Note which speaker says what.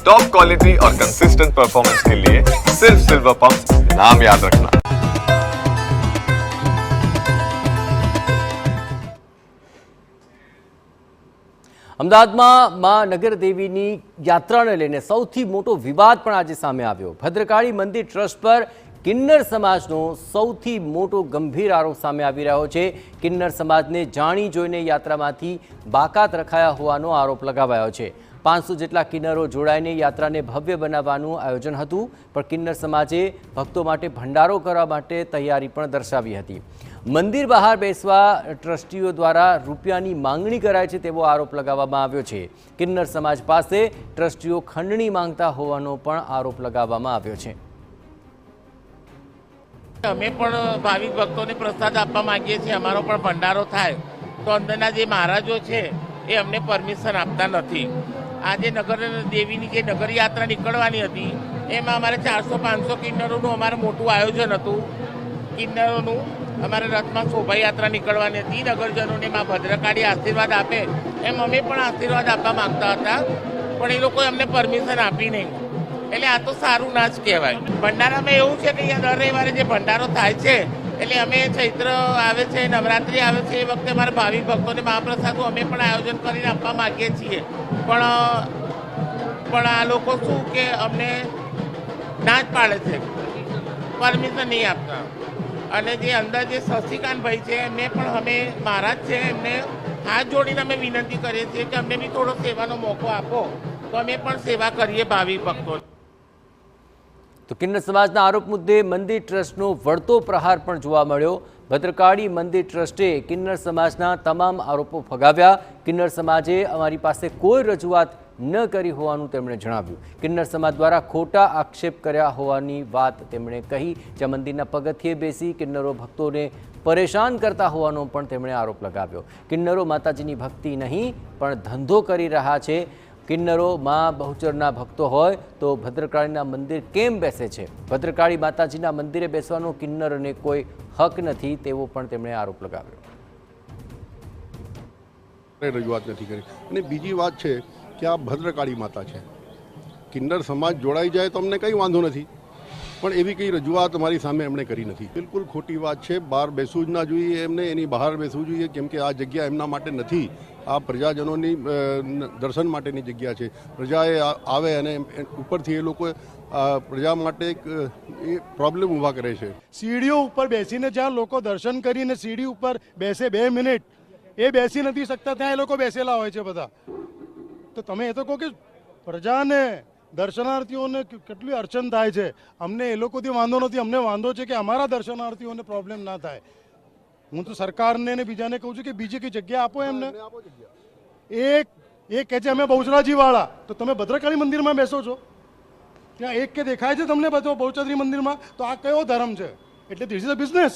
Speaker 1: Top quality और consistent performance के लिए सिर्फ सिल्वर पंप नाम याद रखना।
Speaker 2: અમદાવાદમાં માં નગરદેવીની યાત્રાને લઈને સૌથી મોટો વિવાદ પણ આજે સામે આવ્યો। ભદ્રકાળી મંદિર ટ્રસ્ટ પર કિન્નર સમાજનો સૌથી મોટો ગંભીર આરોપ સામે આવી રહ્યો છે। કિન્નર સમાજને જાણી જોઈને યાત્રામાંથી બાકાત રખાયા હોવાનો આરોપ લગાવાયો છે। 500 જેટલા કિન્નરો જોડાઈને યાત્રાને ભવ્ય બનાવવાનું આયોજન હતું, પણ કિન્નર સમાજે ભક્તો માટે ભંડારો કરવા માટે તૈયારી પણ દર્શાવી હતી। મંદિર બહાર બેસવા ટ્રસ્ટીઓ દ્વારા રૂપિયાની માંગણી કરાય છે તેવો આરોપ લગાવવામાં આવ્યો છે। કિન્નર સમાજ પાસે ટ્રસ્ટીઓ ખંડણી માંગતા હોવાનો પણ આરોપ લગાવવામાં આવ્યો છે।
Speaker 3: અમે પણ ભાવિક ભક્તોને પ્રસાદ આપવા માંગીએ છીએ, અમારો પણ ભંડારો થાય તો અંદરના જે મહારાજો છે એ અમને પરમિશન આપતા નથી। આજે નગર દેવીની જે નગર યાત્રા નીકળવાની હતી એમાં અમારે 400-500 કિન્નરોનું અમારે મોટું આયોજન હતું। કિન્નરોનું અમારે રથમાં શોભાયાત્રા નીકળવાની હતી। નગરજનોને માં ભદ્રકાળી આશીર્વાદ આપે એમ અમે પણ આશીર્વાદ આપવા માંગતા હતા, પણ એ લોકોએ અમને પરમિશન આપી નહીં। એટલે આ તો સારું ના જ કહેવાય। ભંડારામાં એવું છે કે અહીંયા દર રવિવારે જે ભંડારો થાય છે, એટલે અમે ચૈત્ર આવે છે, નવરાત્રિ આવે છે, એ વખતે અમારા ભાવિક ભક્તોને મહાપ્રસાદનું અમે પણ આયોજન કરીને આપવા માગીએ છીએ, પણ આ લોકો શું કે અમને ના જ પાડે છે, પરમિશન નહીં આપતા। અને જે અંદર જે શશિકાંતભાઈ છે એમને પણ અમે મહારાજ છે એમને હાથ જોડીને અમે વિનંતી કરીએ છીએ કે અમને બી થોડો સેવાનો મોકો આપો તો અમે પણ સેવા કરીએ ભાવિક ભક્તો।
Speaker 2: તો કિન્નર સમાજના આરોપ મુદ્દે મંદિર ટ્રસ્ટનો વળતો પ્રહાર પણ જોવા મળ્યો। ભદ્રકાળી મંદિર ટ્રસ્ટે કિન્નર સમાજના તમામ આરોપો ફગાવ્યા। કિન્નર સમાજે અમારી પાસે કોઈ રજૂઆત ન કરી હોવાનું તેમણે જણાવ્યું। કિન્નર સમાજ દ્વારા ખોટા આક્ષેપ કર્યા હોવાની વાત તેમણે કહી। જ્યાં મંદિરના પગથિયે બેસી કિન્નરો ભક્તોને પરેશાન કરતા હોવાનો પણ તેમણે આરોપ લગાવ્યો। કિન્નરો માતાજીની ભક્તિ નહીં પણ ધંધો કરી રહ્યા છે। કિન્નરો માં બહુચરના ભક્તો હોય તો ભદ્રકાળીના મંદિર કેમ બેસે છે? ભદ્રકાળી માતાજીના મંદિરે બેસવાનો કિન્નરને કોઈ હક નથી તેવો પણ તેમણે આરોપ લગાવ્યો।
Speaker 4: રજૂઆત નથી કરી। અને બીજી વાત છે કે આ ભદ્રકાળી માતા છે, કિન્નર સમાજ જોડાઈ જાય તો અમને કંઈ વાંધો નથી, પણ એવી કંઈ રજૂઆત અમારી સામે એમણે કરી નથી। બિલકુલ ખોટી વાત છે। બહાર બેસવું જ ના જોઈએ એમને, એની બહાર બેસવું જોઈએ, કેમ કે આ જગ્યા એમના માટે નથી। આ પ્રજાજનોની દર્શન માટેની જગ્યા છે। પ્રજાએ આવે અને ઉપરથી એ લોકો પ્રજા માટે એક એ પ્રોબ્લેમ ઊભા કરે છે।
Speaker 5: સીડીઓ ઉપર બેસીને જ્યાં લોકો દર્શન કરીને સીડી ઉપર બેસે 2 મિનિટ, એ બેસી નથી શકતા ત્યાં એ લોકો બેસેલા હોય છે બધા। તો તમે એ તો કહો કે પ્રજાને દર્શનાર્થીઓને કેટલી અડચણ થાય છે। અમને એ લોકોથી વાંધો નથી, અમને વાંધો છે કે અમારા દર્શનાર્થીઓને પ્રોબ્લેમ ના થાય। હું તો સરકારને ને બીજાને કહું છું કે બીજી કઈ જગ્યા આપો એમને। એક કહે છે અમે બહુચરાજી વાળા, તો તમે ભદ્રકાળી મંદિરમાં બેસો છો, ત્યાં એક કે દેખાય છે તમને બધો બહુચરાજી મંદિરમાં? તો આ કયો ધર્મ છે? એટલે ધીસ ઇઝ અ બિઝનેસ।